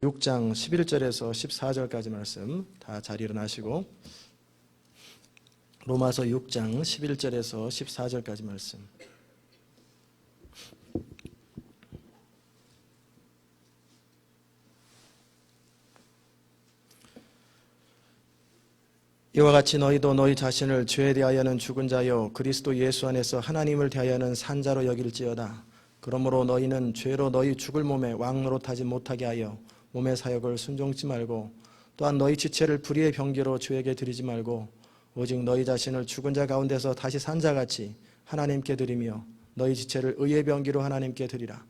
6장 11절에서 14절까지 말씀 다 잘 일어나시고, 로마서 6장 11절에서 14절까지 말씀. 이와 같이 너희도 너희 자신을 죄에 대하여는 죽은 자요 그리스도 예수 안에서 하나님을 대하여는 산 자로 여길지어다. 그러므로 너희는 죄로 너희 죽을 몸에 왕노릇하지 못하게 하여 몸의 사역을 순종치 말고, 또한 너희 지체를 불의의 병기로 주에게 드리지 말고, 오직 너희 자신을 죽은 자 가운데서 다시 산 자같이 하나님께 드리며 너희 지체를 의의 병기로 하나님께 드리라.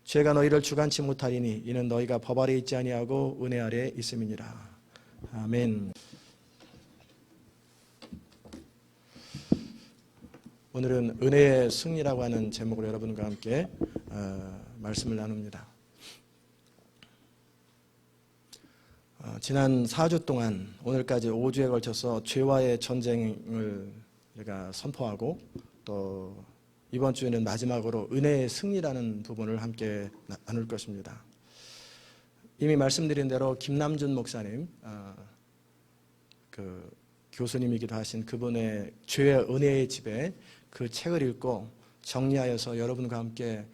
죄가 너희를 주관치 못하리니 이는 너희가 법 아래 있지 아니하고 은혜 아래 있음이니라. 아멘. 오늘은 은혜의 승리라고 하는 제목으로 여러분과 함께 말씀을 나눕니다. 지난 4주 동안 오늘까지 5주에 걸쳐서 죄와의 전쟁을 제가 선포하고, 또 이번 주에는 마지막으로 은혜의 승리라는 부분을 함께 나눌 것입니다. 이미 말씀드린 대로 김남준 목사님, 그 교수님이기도 하신 그분의 죄의 은혜의 집에 그 책을 읽고 정리하여서 여러분과 함께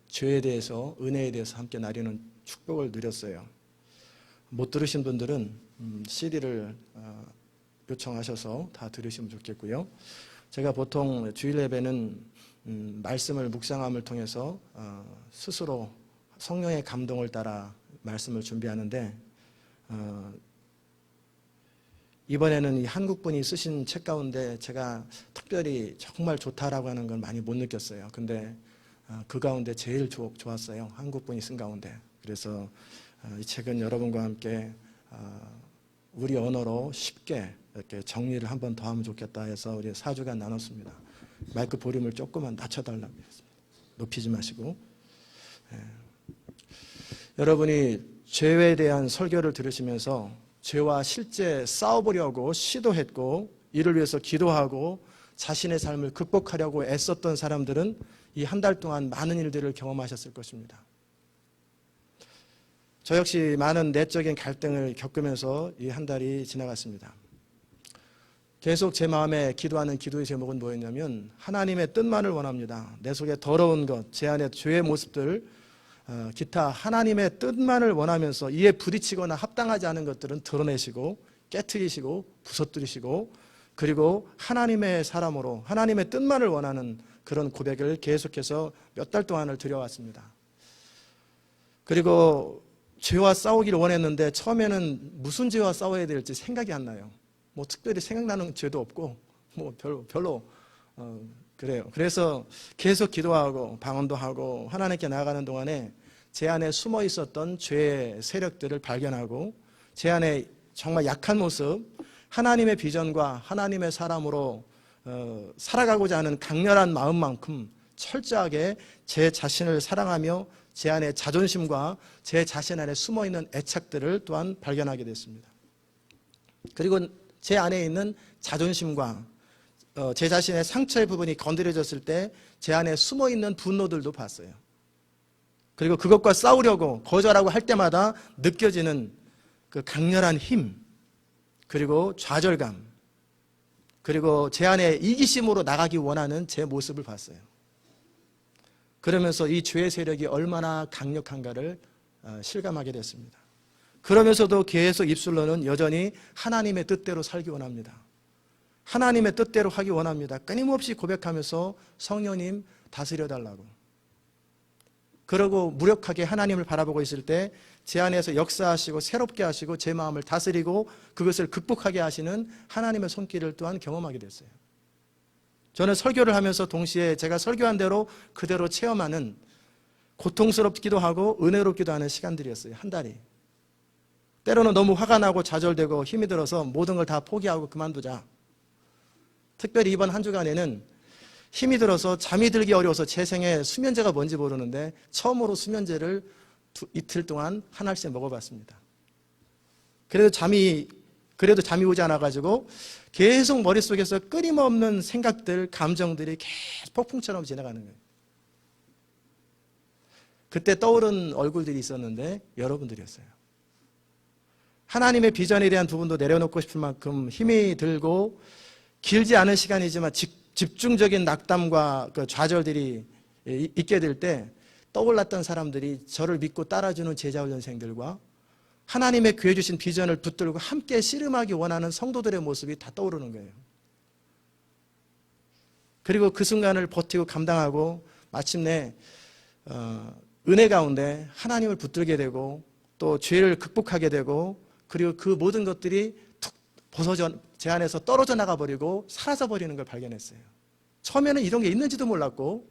죄에 대해서, 은혜에 대해서 함께 나누는 축복을 누렸어요. 못 들으신 분들은 CD를 요청하셔서 다 들으시면 좋겠고요. 제가 보통 주일 예배는 말씀을 묵상함을 통해서 스스로 성령의 감동을 따라 말씀을 준비하는데, 이번에는 이 한국분이 쓰신 책 가운데 제가 특별히 정말 좋다라고 하는 건 많이 못 느꼈어요. 근데 그 가운데 제일 좋았어요. 한국분이 쓴 가운데. 그래서 이 책은 여러분과 함께 우리 언어로 쉽게 이렇게 정리를 한 번 더 하면 좋겠다 해서 우리 4주간 나눴습니다. 마이크 볼륨을 조금만 낮춰달라고 했습니다. 높이지 마시고. 여러분이 죄에 대한 설교를 들으시면서 죄와 실제 싸워보려고 시도했고, 이를 위해서 기도하고 자신의 삶을 극복하려고 애썼던 사람들은 이 한 달 동안 많은 일들을 경험하셨을 것입니다. 저 역시 많은 내적인 갈등을 겪으면서 이 한 달이 지나갔습니다. 계속 제 마음에 기도하는 기도의 제목은 뭐였냐면, 하나님의 뜻만을 원합니다. 내 속에 더러운 것, 제 안에 죄의 모습들, 기타 하나님의 뜻만을 원하면서 이에 부딪히거나 합당하지 않은 것들은 드러내시고 깨트리시고 부서뜨리시고, 그리고 하나님의 사람으로 하나님의 뜻만을 원하는 그런 고백을 계속해서 몇 달 동안을 드려왔습니다. 그리고 죄와 싸우기를 원했는데 처음에는 무슨 죄와 싸워야 될지 생각이 안 나요. 뭐 특별히 생각나는 죄도 없고 뭐 별로 그래요. 그래서 계속 기도하고 방언도 하고 하나님께 나아가는 동안에 제 안에 숨어 있었던 죄의 세력들을 발견하고, 제 안에 정말 약한 모습, 하나님의 비전과 하나님의 사람으로 살아가고자 하는 강렬한 마음만큼 철저하게 제 자신을 사랑하며 제 안에 자존심과 제 자신 안에 숨어있는 애착들을 또한 발견하게 됐습니다. 그리고 제 안에 있는 자존심과 제 자신의 상처의 부분이 건드려졌을 때 제 안에 숨어있는 분노들도 봤어요. 그리고 그것과 싸우려고 거절하고 할 때마다 느껴지는 그 강렬한 힘, 그리고 좌절감, 그리고 제 안에 이기심으로 나가기 원하는 제 모습을 봤어요. 그러면서 이 죄의 세력이 얼마나 강력한가를 실감하게 됐습니다. 그러면서도 계속 입술로는 여전히 하나님의 뜻대로 살기 원합니다. 하나님의 뜻대로 하기 원합니다. 끊임없이 고백하면서 성령님 다스려달라고. 그러고 무력하게 하나님을 바라보고 있을 때 제 안에서 역사하시고 새롭게 하시고 제 마음을 다스리고 그것을 극복하게 하시는 하나님의 손길을 또한 경험하게 됐어요. 저는 설교를 하면서 동시에 제가 설교한 대로 그대로 체험하는, 고통스럽기도 하고 은혜롭기도 하는 시간들이었어요. 한 달이. 때로는 너무 화가 나고 좌절되고 힘이 들어서 모든 걸 다 포기하고 그만두자. 특별히 이번 한 주간에는 힘이 들어서 잠이 들기 어려워서 제 생에 수면제가 뭔지 모르는데 처음으로 수면제를 이틀 동안 한 알씩 먹어봤습니다. 그래도 잠이 오지 않아가지고 계속 머릿속에서 끊임없는 생각들, 감정들이 계속 폭풍처럼 지나가는 거예요. 그때 떠오른 얼굴들이 있었는데 여러분들이었어요. 하나님의 비전에 대한 부분도 내려놓고 싶을 만큼 힘이 들고 길지 않은 시간이지만 집중적인 낙담과 그 좌절들이 있게 될 때 떠올랐던 사람들이 저를 믿고 따라주는 제자훈련생들과 하나님의 교회 주신 비전을 붙들고 함께 씨름하기 원하는 성도들의 모습이 다 떠오르는 거예요. 그리고 그 순간을 버티고 감당하고 마침내 은혜 가운데 하나님을 붙들게 되고 또 죄를 극복하게 되고 그리고 그 모든 것들이 툭 벗어져 제 안에서 떨어져 나가버리고 사라져버리는 걸 발견했어요. 처음에는 이런 게 있는지도 몰랐고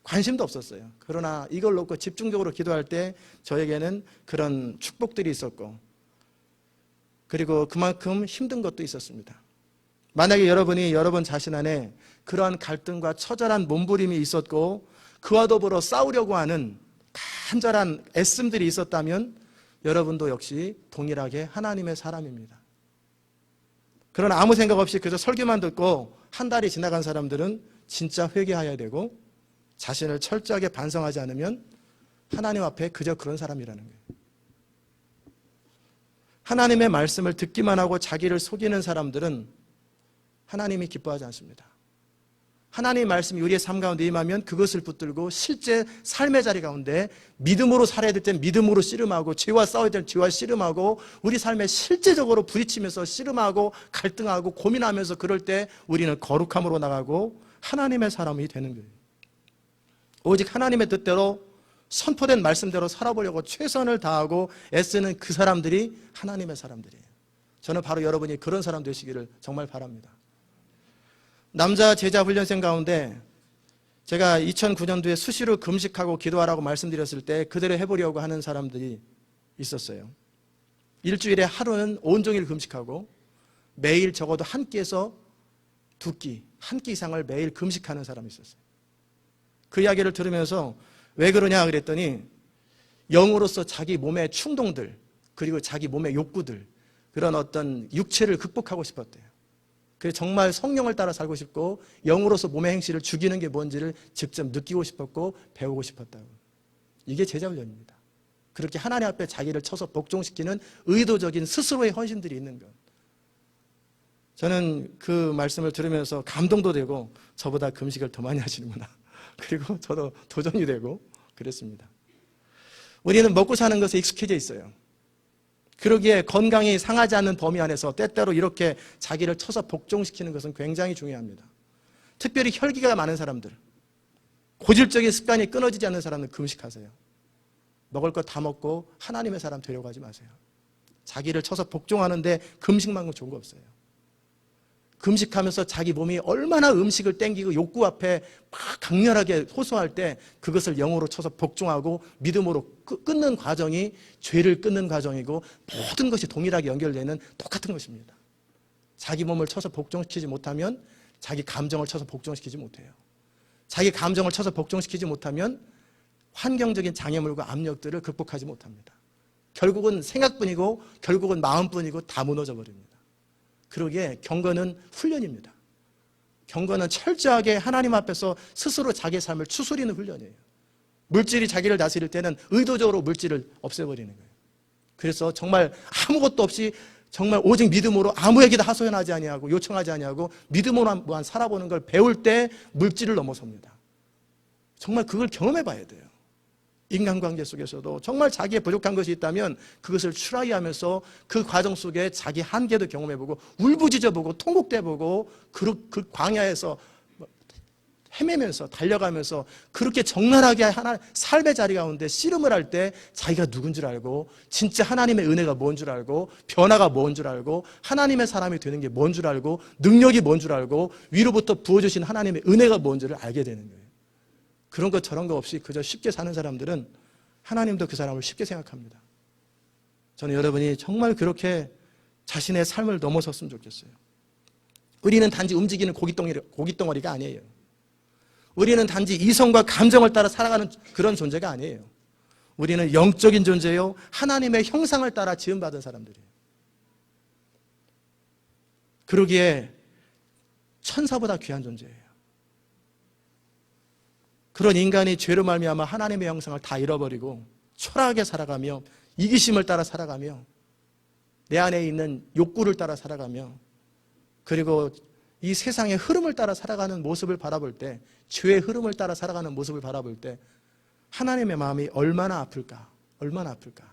관심도 없었어요. 그러나 이걸 놓고 집중적으로 기도할 때 저에게는 그런 축복들이 있었고 그리고 그만큼 힘든 것도 있었습니다. 만약에 여러분이 여러분 자신 안에 그러한 갈등과 처절한 몸부림이 있었고 그와 더불어 싸우려고 하는 간절한 애씀들이 있었다면 여러분도 역시 동일하게 하나님의 사람입니다. 그러나 아무 생각 없이 그저 설교만 듣고 한 달이 지나간 사람들은 진짜 회개해야 되고 자신을 철저하게 반성하지 않으면 하나님 앞에 그저 그런 사람이라는 거예요. 하나님의 말씀을 듣기만 하고 자기를 속이는 사람들은 하나님이 기뻐하지 않습니다. 하나님의 말씀이 우리의 삶 가운데 임하면 그것을 붙들고 실제 삶의 자리 가운데 믿음으로 살아야 될 땐 믿음으로 씨름하고 죄와 싸워야 될 죄와 씨름하고 우리 삶에 실제적으로 부딪히면서 씨름하고 갈등하고 고민하면서 그럴 때 우리는 거룩함으로 나가고 하나님의 사람이 되는 거예요. 오직 하나님의 뜻대로 선포된 말씀대로 살아보려고 최선을 다하고 애쓰는 그 사람들이 하나님의 사람들이에요. 저는 바로 여러분이 그런 사람 되시기를 정말 바랍니다. 남자 제자 훈련생 가운데 제가 2009년도에 수시로 금식하고 기도하라고 말씀드렸을 때 그대로 해보려고 하는 사람들이 있었어요. 일주일에 하루는 온종일 금식하고 매일 적어도 한 끼에서 두 끼, 한 끼 이상을 매일 금식하는 사람이 있었어요. 그 이야기를 들으면서 왜 그러냐 그랬더니 영으로서 자기 몸의 충동들 그리고 자기 몸의 욕구들 그런 어떤 육체를 극복하고 싶었대요. 그래서 정말 성령을 따라 살고 싶고 영으로서 몸의 행실을 죽이는 게 뭔지를 직접 느끼고 싶었고 배우고 싶었다고. 이게 제자훈련입니다. 그렇게 하나님 앞에 자기를 쳐서 복종시키는 의도적인 스스로의 헌신들이 있는 것. 저는 그 말씀을 들으면서 감동도 되고 저보다 금식을 더 많이 하시는구나. 그리고 저도 도전이 되고 그랬습니다. 우리는 먹고 사는 것에 익숙해져 있어요. 그러기에 건강이 상하지 않는 범위 안에서 때때로 이렇게 자기를 쳐서 복종시키는 것은 굉장히 중요합니다. 특별히 혈기가 많은 사람들, 고질적인 습관이 끊어지지 않는 사람은 금식하세요. 먹을 것 다 먹고 하나님의 사람 되려고 하지 마세요. 자기를 쳐서 복종하는데 금식만큼 좋은 거 없어요. 금식하면서 자기 몸이 얼마나 음식을 땡기고 욕구 앞에 막 강렬하게 호소할 때 그것을 영으로 쳐서 복종하고 믿음으로 끊는 과정이 죄를 끊는 과정이고 모든 것이 동일하게 연결되는 똑같은 것입니다. 자기 몸을 쳐서 복종시키지 못하면 자기 감정을 쳐서 복종시키지 못해요. 자기 감정을 쳐서 복종시키지 못하면 환경적인 장애물과 압력들을 극복하지 못합니다. 결국은 생각뿐이고 결국은 마음뿐이고 다 무너져 버립니다. 그러기에 경건은 훈련입니다. 경건은 철저하게 하나님 앞에서 스스로 자기의 삶을 추스리는 훈련이에요. 물질이 자기를 다스릴 때는 의도적으로 물질을 없애버리는 거예요. 그래서 정말 아무것도 없이 정말 오직 믿음으로 아무에게도 하소연하지 아니하고 요청하지 아니하고 믿음으로만 살아보는 걸 배울 때 물질을 넘어섭니다. 정말 그걸 경험해 봐야 돼요. 인간관계 속에서도 정말 자기의 부족한 것이 있다면 그것을 트라이하면서 그 과정 속에 자기 한계도 경험해보고 울부짖어보고 통곡돼보고 그 광야에서 헤매면서 달려가면서 그렇게 적나라하게 하나 삶의 자리 가운데 씨름을 할 때 자기가 누군 줄 알고 진짜 하나님의 은혜가 뭔 줄 알고 변화가 뭔 줄 알고 하나님의 사람이 되는 게 뭔 줄 알고 능력이 뭔 줄 알고 위로부터 부어주신 하나님의 은혜가 뭔지를 알게 되는 거예요. 그런 것 저런 거 없이 그저 쉽게 사는 사람들은 하나님도 그 사람을 쉽게 생각합니다. 저는 여러분이 정말 그렇게 자신의 삶을 넘어섰으면 좋겠어요. 우리는 단지 움직이는 고깃덩어리가 아니에요. 우리는 단지 이성과 감정을 따라 살아가는 그런 존재가 아니에요. 우리는 영적인 존재요 하나님의 형상을 따라 지음받은 사람들이에요. 그러기에 천사보다 귀한 존재예요. 그런 인간이 죄로 말미암아 하나님의 형상을 다 잃어버리고 초라하게 살아가며 이기심을 따라 살아가며 내 안에 있는 욕구를 따라 살아가며 그리고 이 세상의 흐름을 따라 살아가는 모습을 바라볼 때, 죄의 흐름을 따라 살아가는 모습을 바라볼 때 하나님의 마음이 얼마나 아플까? 얼마나 아플까?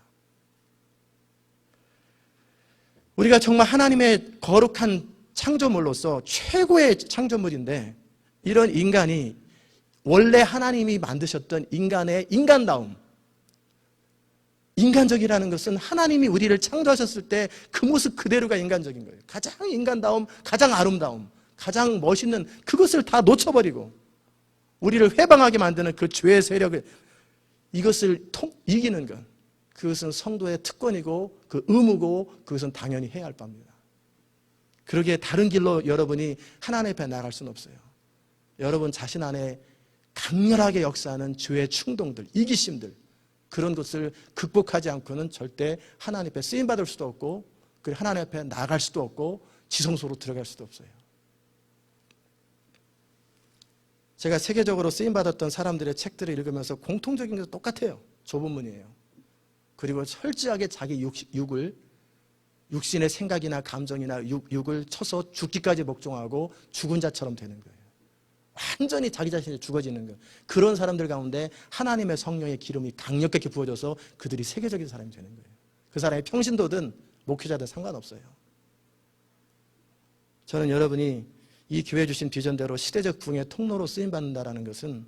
우리가 정말 하나님의 거룩한 창조물로서 최고의 창조물인데 이런 인간이 원래 하나님이 만드셨던 인간의 인간다움, 인간적이라는 것은 하나님이 우리를 창조하셨을 때 그 모습 그대로가 인간적인 거예요. 가장 인간다움, 가장 아름다움, 가장 멋있는 그것을 다 놓쳐버리고 우리를 회방하게 만드는 그 죄의 세력을 이것을 이기는 것, 그것은 성도의 특권이고 그 의무고 그것은 당연히 해야 할 바입니다. 그러기에 다른 길로 여러분이 하나님 앞에 나갈 수는 없어요. 여러분 자신 안에 강렬하게 역사하는 죄의 충동들, 이기심들, 그런 것을 극복하지 않고는 절대 하나님 앞에 쓰임받을 수도 없고 그리고 하나님 앞에 나갈 수도 없고 지성소로 들어갈 수도 없어요. 제가 세계적으로 쓰임받았던 사람들의 책들을 읽으면서 공통적인 것은 똑같아요. 좁은 문이에요. 그리고 철저하게 자기 육신의 생각이나 감정이나 육을 쳐서 죽기까지 복종하고 죽은 자처럼 되는 거예요. 완전히 자기 자신이 죽어지는 거예요. 그런 사람들 가운데 하나님의 성령의 기름이 강력하게 부어져서 그들이 세계적인 사람이 되는 거예요. 그 사람이 평신도든 목회자든 상관없어요. 저는 여러분이 이 교회 주신 비전대로 시대적 부흥의 통로로 쓰임받는다는 것은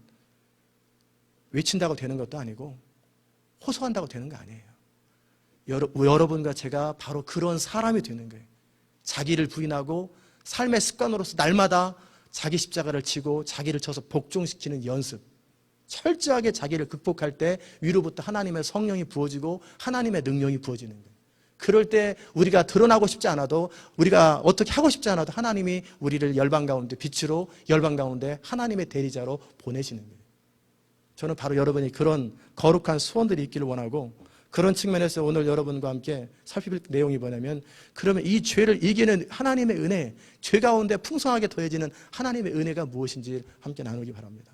외친다고 되는 것도 아니고 호소한다고 되는 거 아니에요. 여러분과 제가 바로 그런 사람이 되는 거예요. 자기를 부인하고 삶의 습관으로서 날마다 자기 십자가를 지고 자기를 쳐서 복종시키는 연습, 철저하게 자기를 극복할 때 위로부터 하나님의 성령이 부어지고 하나님의 능력이 부어지는 거예요. 그럴 때 우리가 드러나고 싶지 않아도 우리가 어떻게 하고 싶지 않아도 하나님이 우리를 열방 가운데 빛으로 열방 가운데 하나님의 대리자로 보내시는 거예요. 저는 바로 여러분이 그런 거룩한 소원들이 있기를 원하고 그런 측면에서 오늘 여러분과 함께 살펴볼 내용이 뭐냐면 그러면 이 죄를 이기는 하나님의 은혜, 죄 가운데 풍성하게 더해지는 하나님의 은혜가 무엇인지 함께 나누기 바랍니다.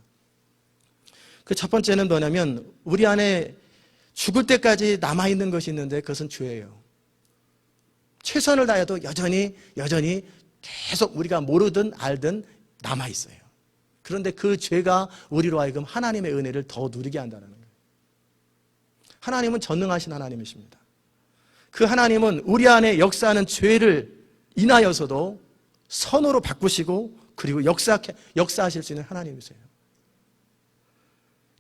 그 첫 번째는 뭐냐면 우리 안에 죽을 때까지 남아있는 것이 있는데 그것은 죄예요. 최선을 다해도 여전히 계속 우리가 모르든 알든 남아있어요. 그런데 그 죄가 우리로 하여금 하나님의 은혜를 더 누리게 한다는 거예요. 하나님은 전능하신 하나님이십니다. 그 하나님은 우리 안에 역사하는 죄를 인하여서도 선으로 바꾸시고 그리고 역사하실 수 있는 하나님이세요.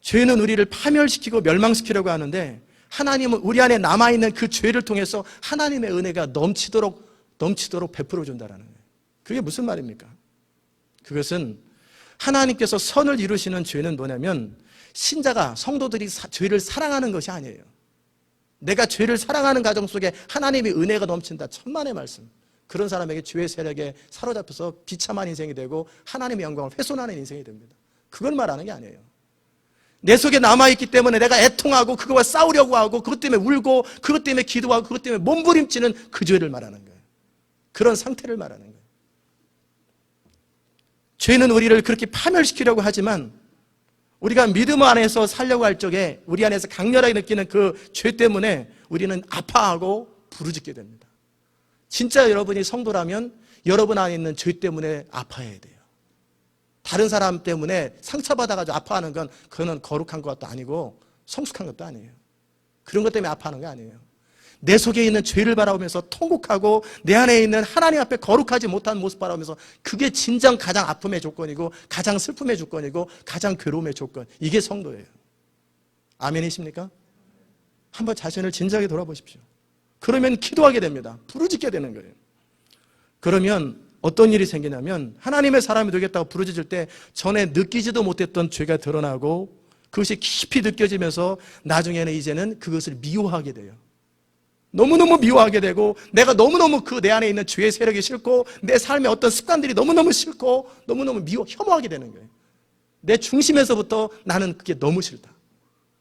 죄는 우리를 파멸시키고 멸망시키려고 하는데 하나님은 우리 안에 남아있는 그 죄를 통해서 하나님의 은혜가 넘치도록 베풀어준다는 거예요. 그게 무슨 말입니까? 그것은 하나님께서 선을 이루시는 죄는 뭐냐면 신자가, 성도들이 죄를 사랑하는 것이 아니에요. 내가 죄를 사랑하는 가정 속에 하나님의 은혜가 넘친다. 천만의 말씀. 그런 사람에게 죄의 세력에 사로잡혀서 비참한 인생이 되고 하나님의 영광을 훼손하는 인생이 됩니다. 그걸 말하는 게 아니에요. 내 속에 남아있기 때문에 내가 애통하고 그거와 싸우려고 하고 그것 때문에 울고 그것 때문에 기도하고 그것 때문에 몸부림치는 그 죄를 말하는 거예요. 그런 상태를 말하는 거예요. 죄는 우리를 그렇게 파멸시키려고 하지만 우리가 믿음 안에서 살려고 할 적에 우리 안에서 강렬하게 느끼는 그 죄 때문에 우리는 아파하고 부르짖게 됩니다. 진짜 여러분이 성도라면 여러분 안에 있는 죄 때문에 아파해야 돼요. 다른 사람 때문에 상처받아가지고 아파하는 건 그거는 거룩한 것도 아니고 성숙한 것도 아니에요. 그런 것 때문에 아파하는 게 아니에요. 내 속에 있는 죄를 바라보면서 통곡하고 내 안에 있는 하나님 앞에 거룩하지 못한 모습 바라보면서 그게 진정 가장 아픔의 조건이고 가장 슬픔의 조건이고 가장 괴로움의 조건. 이게 성도예요. 아멘이십니까? 한번 자신을 진지하게 돌아보십시오. 그러면 기도하게 됩니다. 부르짖게 되는 거예요. 그러면 어떤 일이 생기냐면 하나님의 사람이 되겠다고 부르짖을 때 전에 느끼지도 못했던 죄가 드러나고 그것이 깊이 느껴지면서 나중에는 이제는 그것을 미워하게 돼요. 너무너무 미워하게 되고 내가 너무너무 그 내 안에 있는 죄의 세력이 싫고 내 삶의 어떤 습관들이 너무너무 싫고 너무너무 혐오하게 되는 거예요. 내 중심에서부터 나는 그게 너무 싫다.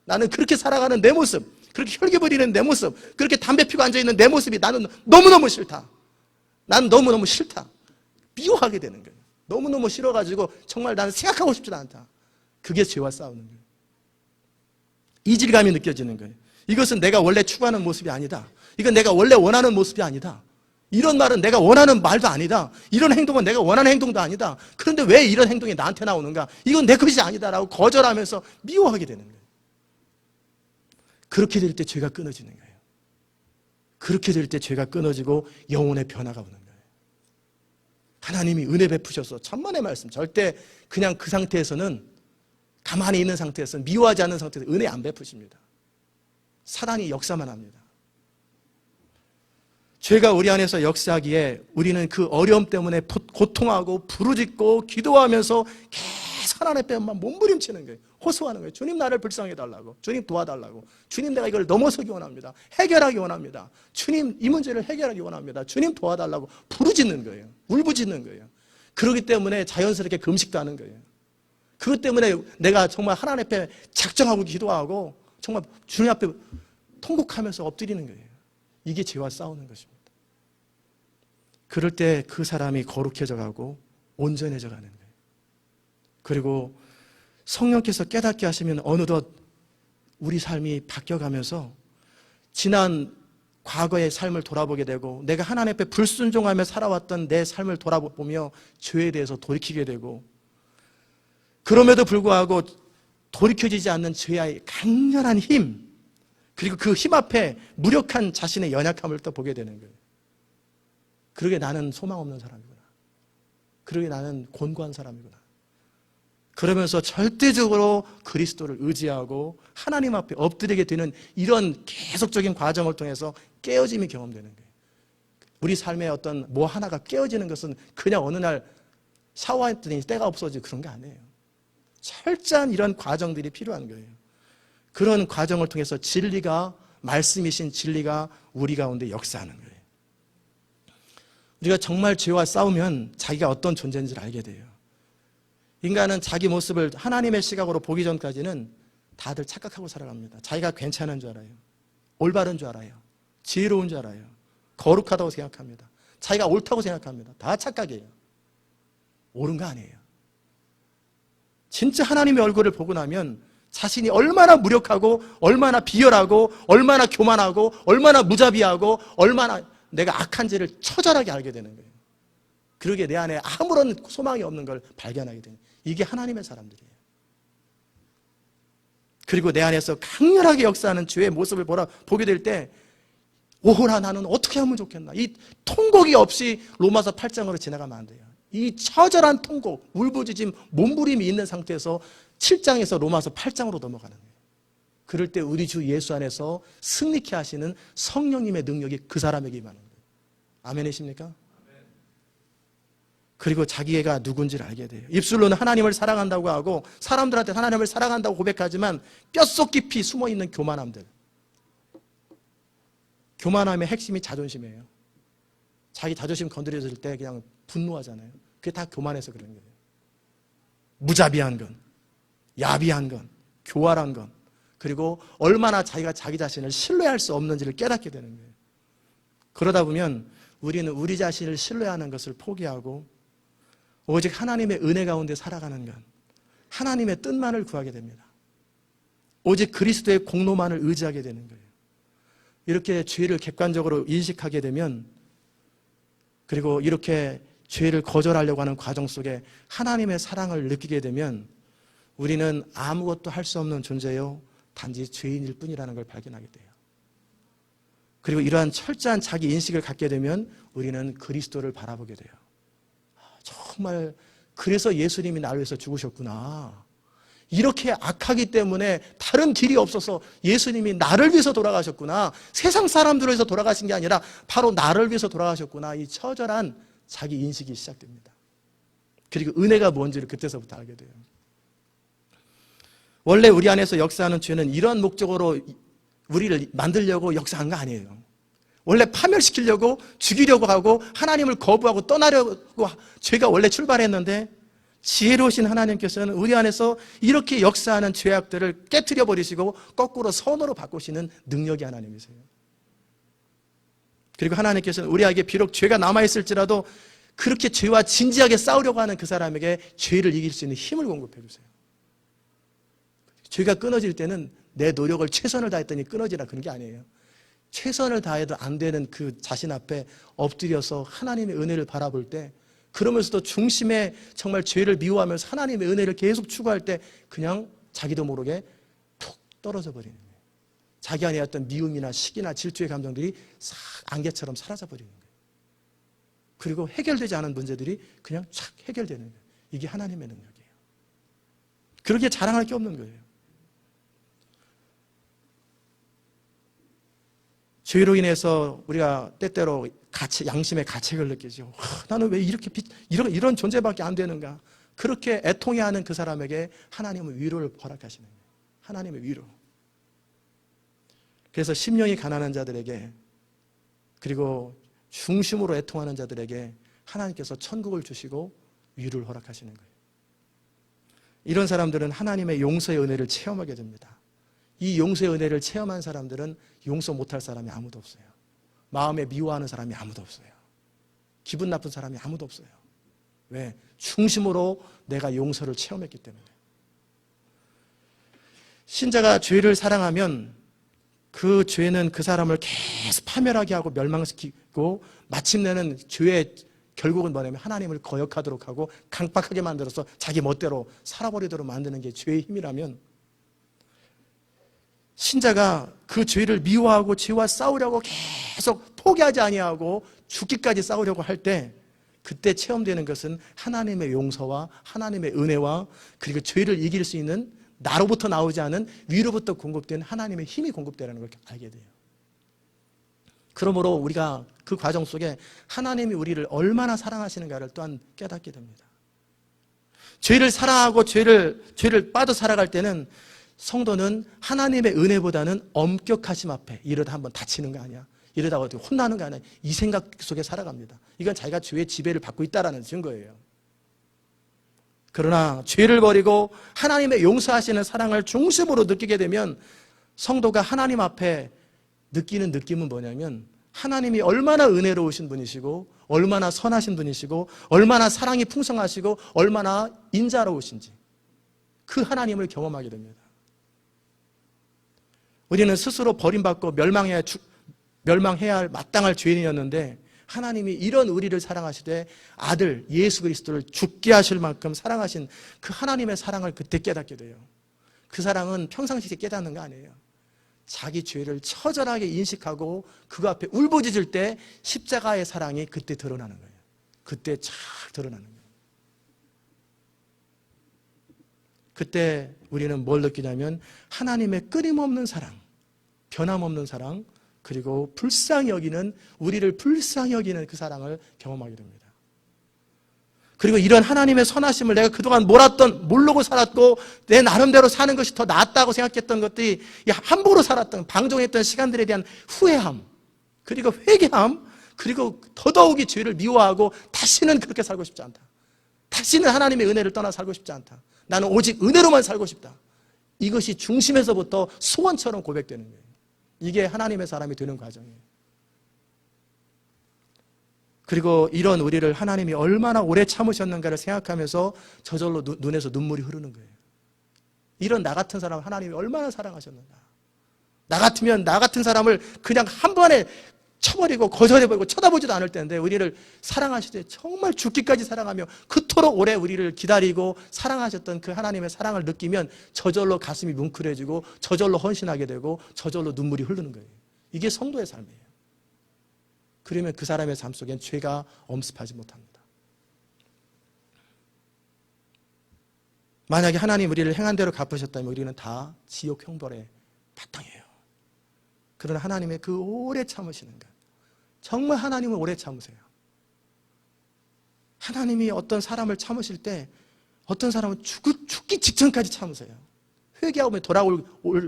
나는 그렇게 살아가는 내 모습, 그렇게 혈기 부리는 내 모습, 그렇게 담배 피고 앉아있는 내 모습이 나는 너무너무 싫다. 난 너무너무 싫다. 미워하게 되는 거예요. 너무너무 싫어가지고 정말 나는 생각하고 싶지도 않다. 그게 죄와 싸우는 거예요. 이질감이 느껴지는 거예요. 이것은 내가 원래 추구하는 모습이 아니다. 이건 내가 원래 원하는 모습이 아니다. 이런 말은 내가 원하는 말도 아니다. 이런 행동은 내가 원하는 행동도 아니다. 그런데 왜 이런 행동이 나한테 나오는가? 이건 내 것이 아니다라고 거절하면서 미워하게 되는 거예요. 그렇게 될 때 죄가 끊어지는 거예요. 그렇게 될 때 죄가 끊어지고 영혼의 변화가 오는 거예요. 하나님이 은혜 베푸셔서 천만의 말씀, 절대 그냥 그 상태에서는, 가만히 있는 상태에서는, 미워하지 않는 상태에서 은혜 안 베푸십니다. 사단이 역사만 합니다. 죄가 우리 안에서 역사하기에 우리는 그 어려움 때문에 고통하고 부르짖고 기도하면서 계속 하나님 앞에만 몸부림치는 거예요. 호소하는 거예요. 주님, 나를 불쌍히 달라고. 주님, 도와달라고. 주님, 내가 이걸 넘어서기 원합니다. 해결하기 원합니다. 주님, 이 문제를 해결하기 원합니다. 주님, 도와달라고 부르짖는 거예요. 울부짖는 거예요. 그렇기 때문에 자연스럽게 금식도 하는 거예요. 그것 때문에 내가 정말 하나님 앞에 작정하고 기도하고 정말 주님 앞에 통곡하면서 엎드리는 거예요. 이게 죄와 싸우는 것입니다. 그럴 때 그 사람이 거룩해져 가고 온전해져 가는 거예요. 그리고 성령께서 깨닫게 하시면 어느덧 우리 삶이 바뀌어가면서 지난 과거의 삶을 돌아보게 되고, 내가 하나님 앞에 불순종하며 살아왔던 내 삶을 돌아보며 죄에 대해서 돌이키게 되고, 그럼에도 불구하고 돌이켜지지 않는 죄의 강렬한 힘, 그리고 그 힘 앞에 무력한 자신의 연약함을 또 보게 되는 거예요. 그러게 나는 소망 없는 사람이구나. 그러게 나는 곤고한 사람이구나. 그러면서 절대적으로 그리스도를 의지하고 하나님 앞에 엎드리게 되는 이런 계속적인 과정을 통해서 깨어짐이 경험되는 거예요. 우리 삶의 어떤 뭐 하나가 깨어지는 것은 그냥 어느 날 샤워했더니 때가 없어지고 그런 게 아니에요. 철저한 이런 과정들이 필요한 거예요. 그런 과정을 통해서 진리가, 말씀이신 진리가 우리 가운데 역사하는 거예요. 우리가 정말 죄와 싸우면 자기가 어떤 존재인지를 알게 돼요. 인간은 자기 모습을 하나님의 시각으로 보기 전까지는 다들 착각하고 살아갑니다. 자기가 괜찮은 줄 알아요. 올바른 줄 알아요. 지혜로운 줄 알아요. 거룩하다고 생각합니다. 자기가 옳다고 생각합니다. 다 착각이에요. 옳은 거 아니에요. 진짜 하나님의 얼굴을 보고 나면 자신이 얼마나 무력하고 얼마나 비열하고 얼마나 교만하고 얼마나 무자비하고 얼마나 내가 악한지를 처절하게 알게 되는 거예요. 그러게 내 안에 아무런 소망이 없는 걸 발견하게 되는 거예요. 이게 하나님의 사람들이에요. 그리고 내 안에서 강렬하게 역사하는 주의 모습을 보게 될 때, 오호라, 나는 어떻게 하면 좋겠나. 이 통곡이 없이 로마서 8장으로 지나가면 안 돼요. 이 처절한 통곡, 울부짖음, 몸부림이 있는 상태에서 7장에서 로마서 8장으로 넘어가는 거예요. 그럴 때 우리 주 예수 안에서 승리케 하시는 성령님의 능력이 그 사람에게 임하는 거예요. 아멘이십니까? 그리고 자기가 누군지를 알게 돼요. 입술로는 하나님을 사랑한다고 하고 사람들한테 하나님을 사랑한다고 고백하지만 뼛속 깊이 숨어있는 교만함들. 교만함의 핵심이 자존심이에요. 자기 자존심 건드려질 때 그냥 분노하잖아요. 그게 다 교만해서 그런 거예요. 무자비한 건, 야비한 건, 교활한 건, 그리고 얼마나 자기가 자기 자신을 신뢰할 수 없는지를 깨닫게 되는 거예요. 그러다 보면 우리는 우리 자신을 신뢰하는 것을 포기하고 오직 하나님의 은혜 가운데 살아가는 것, 하나님의 뜻만을 구하게 됩니다. 오직 그리스도의 공로만을 의지하게 되는 거예요. 이렇게 죄를 객관적으로 인식하게 되면, 그리고 이렇게 죄를 거절하려고 하는 과정 속에 하나님의 사랑을 느끼게 되면 우리는 아무것도 할 수 없는 존재요, 단지 죄인일 뿐이라는 걸 발견하게 돼요. 그리고 이러한 철저한 자기 인식을 갖게 되면 우리는 그리스도를 바라보게 돼요. 정말 그래서 예수님이 나를 위해서 죽으셨구나. 이렇게 악하기 때문에 다른 길이 없어서 예수님이 나를 위해서 돌아가셨구나. 세상 사람들을 위해서 돌아가신 게 아니라 바로 나를 위해서 돌아가셨구나. 이 처절한 자기 인식이 시작됩니다. 그리고 은혜가 뭔지를 그때서부터 알게 돼요. 원래 우리 안에서 역사하는 죄는 이런 목적으로 우리를 만들려고 역사한 거 아니에요. 원래 파멸시키려고, 죽이려고 하고 하나님을 거부하고 떠나려고 죄가 원래 출발했는데, 지혜로우신 하나님께서는 우리 안에서 이렇게 역사하는 죄악들을 깨트려 버리시고 거꾸로 선으로 바꾸시는 능력이 하나님이세요. 그리고 하나님께서는 우리에게 비록 죄가 남아있을지라도 그렇게 죄와 진지하게 싸우려고 하는 그 사람에게 죄를 이길 수 있는 힘을 공급해 주세요. 죄가 끊어질 때는 내 노력을 최선을 다했더니 끊어지라 그런 게 아니에요. 최선을 다해도 안 되는 그 자신 앞에 엎드려서 하나님의 은혜를 바라볼 때, 그러면서도 중심에 정말 죄를 미워하면서 하나님의 은혜를 계속 추구할 때 그냥 자기도 모르게 툭 떨어져 버리는 거예요. 자기 안에 어떤 미움이나 시기나 질투의 감정들이 싹 안개처럼 사라져 버리는 거예요. 그리고 해결되지 않은 문제들이 그냥 촥 해결되는 거예요. 이게 하나님의 능력이에요. 그렇게 자랑할 게 없는 거예요. 죄로 인해서 우리가 때때로 양심의 가책을 느끼죠. 나는 왜 이런 존재밖에 안 되는가. 그렇게 애통해하는 그 사람에게 하나님은 위로를 허락하시는 거예요. 하나님의 위로. 그래서 심령이 가난한 자들에게, 그리고 중심으로 애통하는 자들에게 하나님께서 천국을 주시고 위로를 허락하시는 거예요. 이런 사람들은 하나님의 용서의 은혜를 체험하게 됩니다. 이 용서의 은혜를 체험한 사람들은 용서 못할 사람이 아무도 없어요. 마음에 미워하는 사람이 아무도 없어요. 기분 나쁜 사람이 아무도 없어요. 왜? 중심으로 내가 용서를 체험했기 때문에. 신자가 죄를 사랑하면 그 죄는 그 사람을 계속 파멸하게 하고 멸망시키고, 마침내는 죄의 결국은 뭐냐면 하나님을 거역하도록 하고 강박하게 만들어서 자기 멋대로 살아버리도록 만드는 게 죄의 힘이라면, 신자가 그 죄를 미워하고 죄와 싸우려고 계속 포기하지 아니하고 죽기까지 싸우려고 할 때, 그때 체험되는 것은 하나님의 용서와 하나님의 은혜와, 그리고 죄를 이길 수 있는 나로부터 나오지 않은 위로부터 공급된 하나님의 힘이 공급되라는 걸 알게 돼요. 그러므로 우리가 그 과정 속에 하나님이 우리를 얼마나 사랑하시는가를 또한 깨닫게 됩니다. 죄를 사랑하고 죄를 빠져 살아갈 때는 성도는 하나님의 은혜보다는 엄격하심 앞에 이러다 한번 다치는 거 아니야, 이러다가 어떻게 혼나는 거 아니야, 이 생각 속에 살아갑니다. 이건 자기가 죄의 지배를 받고 있다는 증거예요. 그러나 죄를 버리고 하나님의 용서하시는 사랑을 중심으로 느끼게 되면 성도가 하나님 앞에 느끼는 느낌은 뭐냐면, 하나님이 얼마나 은혜로우신 분이시고 얼마나 선하신 분이시고 얼마나 사랑이 풍성하시고 얼마나 인자로우신지, 그 하나님을 경험하게 됩니다. 우리는 스스로 버림받고 멸망해야 할 마땅할 죄인이었는데, 하나님이 이런 우리를 사랑하시되 아들 예수 그리스도를 죽게 하실 만큼 사랑하신 그 하나님의 사랑을 그때 깨닫게 돼요. 그 사랑은 평상시에 깨닫는 거 아니에요. 자기 죄를 처절하게 인식하고 그거 앞에 울부짖을 때 십자가의 사랑이 그때 드러나는 거예요. 그때 쫙 드러나는 거예요. 그때 우리는 뭘 느끼냐면 하나님의 끊임없는 사랑, 변함없는 사랑, 그리고 우리를 불쌍히 여기는 그 사랑을 경험하게 됩니다. 그리고 이런 하나님의 선하심을 내가 그동안 모르고 살았고 내 나름대로 사는 것이 더 낫다고 생각했던 것들이 함부로 살았던, 방종했던 시간들에 대한 후회함, 그리고 회개함, 그리고 더더욱이 죄를 미워하고 다시는 그렇게 살고 싶지 않다. 다시는 하나님의 은혜를 떠나 살고 싶지 않다. 나는 오직 은혜로만 살고 싶다. 이것이 중심에서부터 소원처럼 고백되는 거예요. 이게 하나님의 사람이 되는 과정이에요. 그리고 이런 우리를 하나님이 얼마나 오래 참으셨는가를 생각하면서 저절로 눈에서 눈물이 흐르는 거예요. 이런 나 같은 사람을 하나님이 얼마나 사랑하셨는가. 나 같으면 나 같은 사람을 그냥 한 번에 쳐버리고 거절해버리고 쳐다보지도 않을 텐데, 우리를 사랑하시되 정말 죽기까지 사랑하며 그토록 오래 우리를 기다리고 사랑하셨던 그 하나님의 사랑을 느끼면 저절로 가슴이 뭉클해지고 저절로 헌신하게 되고 저절로 눈물이 흐르는 거예요. 이게 성도의 삶이에요. 그러면 그 사람의 삶 속엔 죄가 엄습하지 못합니다. 만약에 하나님 우리를 행한 대로 갚으셨다면 우리는 다 지옥 형벌의 바탕이에요. 그러나 하나님의 그 오래 참으시는 것, 정말 하나님은 오래 참으세요. 하나님이 어떤 사람을 참으실 때 어떤 사람은 죽기 직전까지 참으세요. 회개하고 돌아올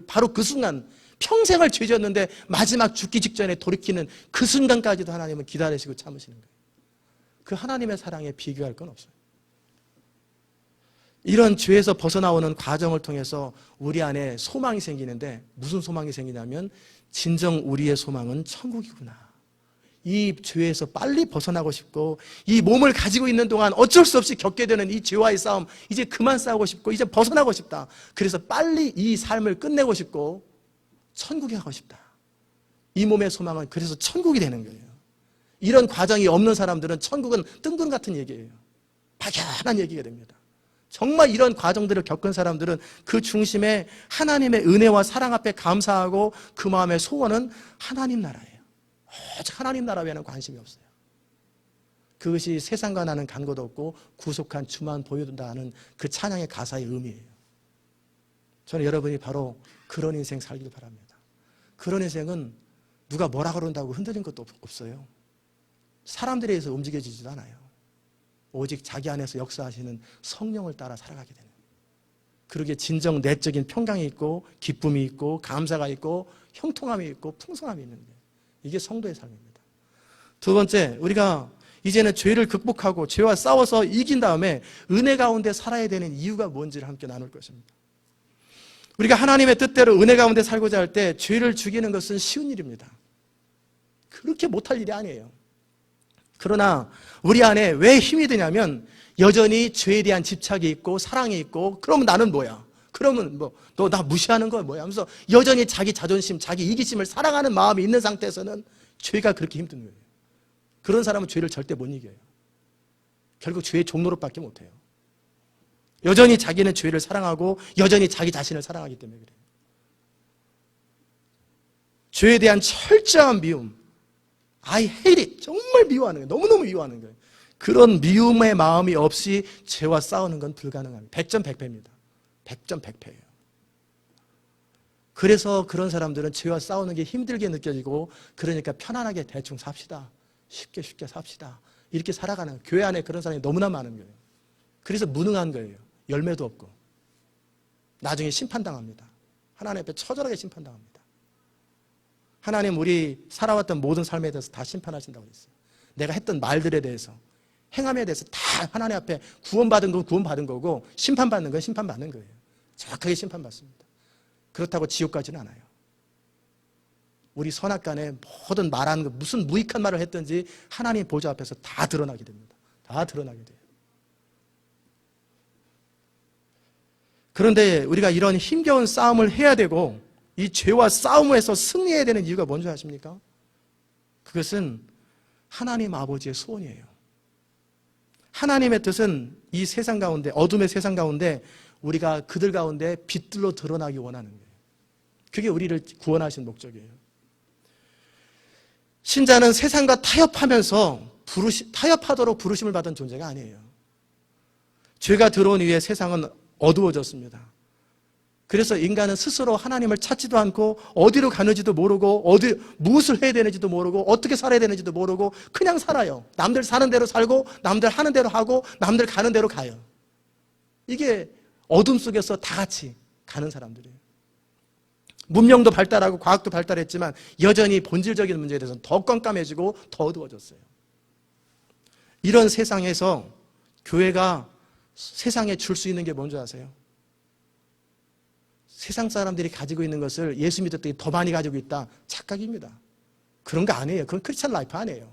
바로 그 순간, 평생을 죄졌는데 마지막 죽기 직전에 돌이키는 그 순간까지도 하나님은 기다리시고 참으시는 거예요. 그 하나님의 사랑에 비교할 건 없어요. 이런 죄에서 벗어나오는 과정을 통해서 우리 안에 소망이 생기는데, 무슨 소망이 생기냐면 진정 우리의 소망은 천국이구나. 이 죄에서 빨리 벗어나고 싶고 이 몸을 가지고 있는 동안 어쩔 수 없이 겪게 되는 이 죄와의 싸움 이제 그만 싸우고 싶고 이제 벗어나고 싶다. 그래서 빨리 이 삶을 끝내고 싶고 천국에 가고 싶다. 이 몸의 소망은 그래서 천국이 되는 거예요. 이런 과정이 없는 사람들은 천국은 뜬금 같은 얘기예요. 막연한 얘기가 됩니다. 정말 이런 과정들을 겪은 사람들은 그 중심에 하나님의 은혜와 사랑 앞에 감사하고 그 마음의 소원은 하나님 나라예요. 오직 하나님 나라 외에는 관심이 없어요. 그것이 세상과 나는 간 곳 없고 구속한 주만 보여준다 하는 그 찬양의 가사의 의미예요. 저는 여러분이 바로 그런 인생 살길 바랍니다. 그런 인생은 누가 뭐라 그런다고 흔들린 것도 없어요. 사람들에 의해서 움직여지지도 않아요. 오직 자기 안에서 역사하시는 성령을 따라 살아가게 되는 거예요. 그러기에 진정 내적인 평강이 있고 기쁨이 있고 감사가 있고 형통함이 있고 풍성함이 있는 거예요. 이게 성도의 삶입니다. 두 번째, 우리가 이제는 죄를 극복하고 죄와 싸워서 이긴 다음에 은혜 가운데 살아야 되는 이유가 뭔지를 함께 나눌 것입니다. 우리가 하나님의 뜻대로 은혜 가운데 살고자 할 때 죄를 죽이는 것은 쉬운 일입니다. 그렇게 못할 일이 아니에요. 그러나 우리 안에 왜 힘이 드냐면 여전히 죄에 대한 집착이 있고 사랑이 있고 그러면 나는 뭐야? 그러면 너 나 무시하는 거야 뭐야? 하면서 여전히 자기 자존심, 자기 이기심을 사랑하는 마음이 있는 상태에서는 죄가 그렇게 힘든 거예요. 그런 사람은 죄를 절대 못 이겨요. 결국 죄의 종노릇밖에 못해요. 여전히 자기는 죄를 사랑하고 여전히 자기 자신을 사랑하기 때문에 그래요. 죄에 대한 철저한 미움, I hate it, 정말 미워하는 거예요. 너무너무 미워하는 거예요. 그런 미움의 마음이 없이 죄와 싸우는 건 불가능합니다. 100점 100패입니다. 100점 100패예요. 그래서 그런 사람들은 죄와 싸우는 게 힘들게 느껴지고 그러니까 편안하게 대충 삽시다. 쉽게 삽시다. 이렇게 살아가는 거예요. 교회 안에 그런 사람이 너무나 많은 거예요. 그래서 무능한 거예요. 열매도 없고 나중에 심판당합니다. 하나님 앞에 처절하게 심판당합니다. 하나님 우리 살아왔던 모든 삶에 대해서 다 심판하신다고 했어요. 내가 했던 말들에 대해서 행함에 대해서 다 하나님 앞에 구원받은 건 구원받은 거고 심판받는 건 심판받는 거예요. 정확하게 심판받습니다. 그렇다고 지옥 가지는 않아요. 우리 선악간에 모든 말하는 거 무슨 무익한 말을 했든지 하나님 보좌 앞에서 다 드러나게 됩니다. 다 드러나게 돼요. 그런데 우리가 이런 힘겨운 싸움을 해야 되고 이 죄와 싸움에서 승리해야 되는 이유가 뭔지 아십니까? 그것은 하나님 아버지의 소원이에요. 하나님의 뜻은 이 세상 가운데, 어둠의 세상 가운데 우리가 그들 가운데 빛들로 드러나기 원하는 거예요. 그게 우리를 구원하신 목적이에요. 신자는 세상과 타협하도록 부르심을 받은 존재가 아니에요. 죄가 들어온 이후에 세상은 어두워졌습니다. 그래서 인간은 스스로 하나님을 찾지도 않고 어디로 가는지도 모르고 무엇을 해야 되는지도 모르고 어떻게 살아야 되는지도 모르고 그냥 살아요. 남들 사는 대로 살고 남들 하는 대로 하고 남들 가는 대로 가요. 이게 어둠 속에서 다 같이 가는 사람들이에요. 문명도 발달하고 과학도 발달했지만 여전히 본질적인 문제에 대해서는 더 깜깜해지고 더 어두워졌어요. 이런 세상에서 교회가 세상에 줄 수 있는 게 뭔지 아세요? 세상 사람들이 가지고 있는 것을 예수 믿었더니 더 많이 가지고 있다. 착각입니다. 그런 거 아니에요. 그건 크리스찬 라이프 아니에요.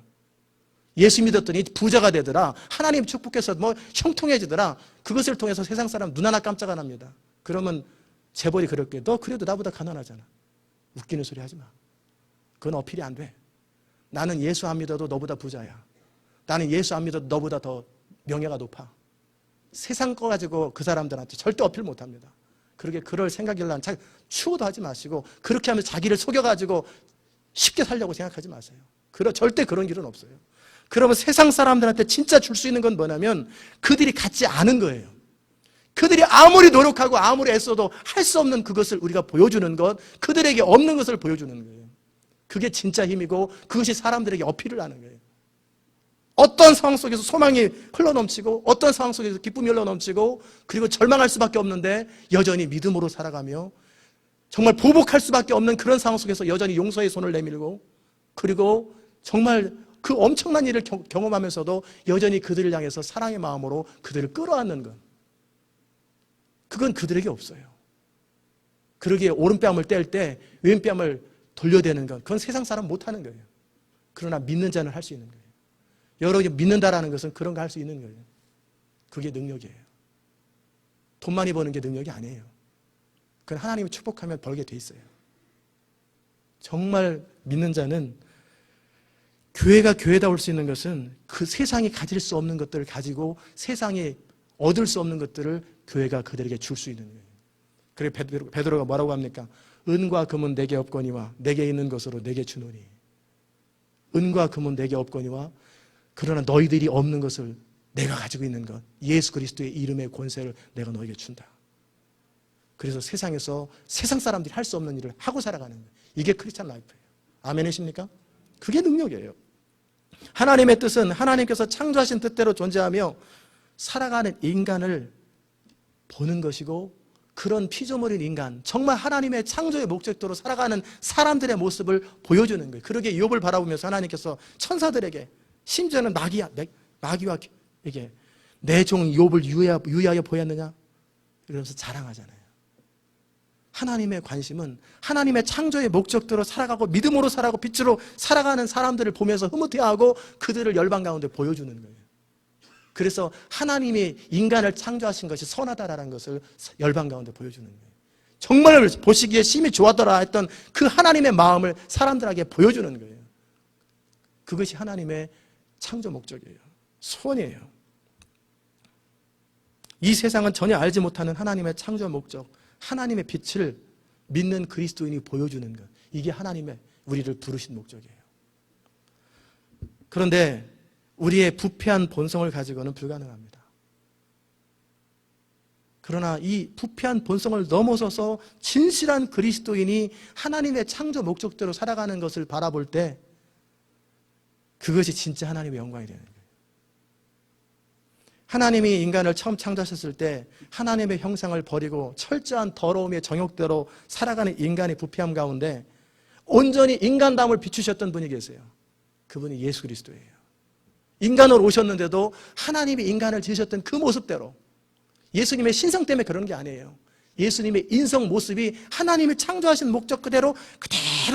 예수 믿었더니 부자가 되더라. 하나님 축복해서 형통해지더라. 그것을 통해서 세상 사람 눈 하나 깜짝 안 합니다. 그러면 재벌이 그렇게 너 그래도 나보다 가난하잖아. 웃기는 소리 하지 마. 그건 어필이 안 돼. 나는 예수 안 믿어도 너보다 부자야. 나는 예수 안 믿어도 너보다 더 명예가 높아. 세상 거 가지고 그 사람들한테 절대 어필 못 합니다. 그렇게 그럴 생각이라면 추호도 하지 마시고 그렇게 하면서 자기를 속여가지고 쉽게 살려고 생각하지 마세요. 절대 그런 길은 없어요. 그러면 세상 사람들한테 진짜 줄 수 있는 건 뭐냐면 그들이 갖지 않은 거예요. 그들이 아무리 노력하고 아무리 애써도 할 수 없는 그것을 우리가 보여주는 것, 그들에게 없는 것을 보여주는 거예요. 그게 진짜 힘이고 그것이 사람들에게 어필을 하는 거예요. 어떤 상황 속에서 소망이 흘러넘치고 어떤 상황 속에서 기쁨이 흘러넘치고 그리고 절망할 수밖에 없는데 여전히 믿음으로 살아가며 정말 보복할 수밖에 없는 그런 상황 속에서 여전히 용서의 손을 내밀고 그리고 정말 그 엄청난 일을 경험하면서도 여전히 그들을 향해서 사랑의 마음으로 그들을 끌어안는 것, 그건 그들에게 없어요. 그러기에 오른뺨을 뗄 때 왼뺨을 돌려대는 것, 그건 세상 사람 못하는 거예요. 그러나 믿는 자는 할 수 있는 거예요. 여러분이 믿는다라는 것은 그런 거 할 수 있는 거예요. 그게 능력이에요. 돈 많이 버는 게 능력이 아니에요. 그건 하나님이 축복하면 벌게 돼 있어요. 정말 믿는 자는 교회가 교회다울 수 있는 것은 그 세상이 가질 수 없는 것들을 가지고 세상이 얻을 수 없는 것들을 교회가 그들에게 줄 수 있는 거예요. 그래 베드로가 뭐라고 합니까? 은과 금은 내게 없거니와 내게 있는 것으로 내게 주노니. 은과 금은 내게 없거니와 그러나 너희들이 없는 것을 내가 가지고 있는 것, 예수 그리스도의 이름의 권세를 내가 너에게 준다. 그래서 세상에서 세상 사람들이 할 수 없는 일을 하고 살아가는 거예요. 이게 크리스찬 라이프예요. 아멘이십니까? 그게 능력이에요. 하나님의 뜻은 하나님께서 창조하신 뜻대로 존재하며 살아가는 인간을 보는 것이고, 그런 피조물인 인간, 정말 하나님의 창조의 목적대로 살아가는 사람들의 모습을 보여주는 거예요. 그러게 욥을 바라보면서 하나님께서 천사들에게, 심지어는 마귀와 이게 내 종 욥을 유의하여 보였느냐? 이러면서 자랑하잖아요. 하나님의 관심은 하나님의 창조의 목적대로 살아가고 믿음으로 살아가고 빛으로 살아가는 사람들을 보면서 흐뭇해하고 그들을 열방 가운데 보여주는 거예요. 그래서 하나님이 인간을 창조하신 것이 선하다라는 것을 열방 가운데 보여주는 거예요. 정말 보시기에 심히 좋았더라 했던 그 하나님의 마음을 사람들에게 보여주는 거예요. 그것이 하나님의 창조 목적이에요. 소원이에요. 이 세상은 전혀 알지 못하는 하나님의 창조 목적, 하나님의 빛을 믿는 그리스도인이 보여주는 것, 이게 하나님의 우리를 부르신 목적이에요. 그런데 우리의 부패한 본성을 가지고는 불가능합니다. 그러나 이 부패한 본성을 넘어서서 진실한 그리스도인이 하나님의 창조 목적대로 살아가는 것을 바라볼 때 그것이 진짜 하나님의 영광이 되는 거예요. 하나님이 인간을 처음 창조하셨을 때 하나님의 형상을 버리고 철저한 더러움의 정욕대로 살아가는 인간의 부패함 가운데 온전히 인간다움을 비추셨던 분이 계세요. 그분이 예수 그리스도예요. 인간으로 오셨는데도 하나님이 인간을 지으셨던 그 모습대로, 예수님의 신성 때문에 그런 게 아니에요. 예수님의 인성 모습이 하나님이 창조하신 목적 그대로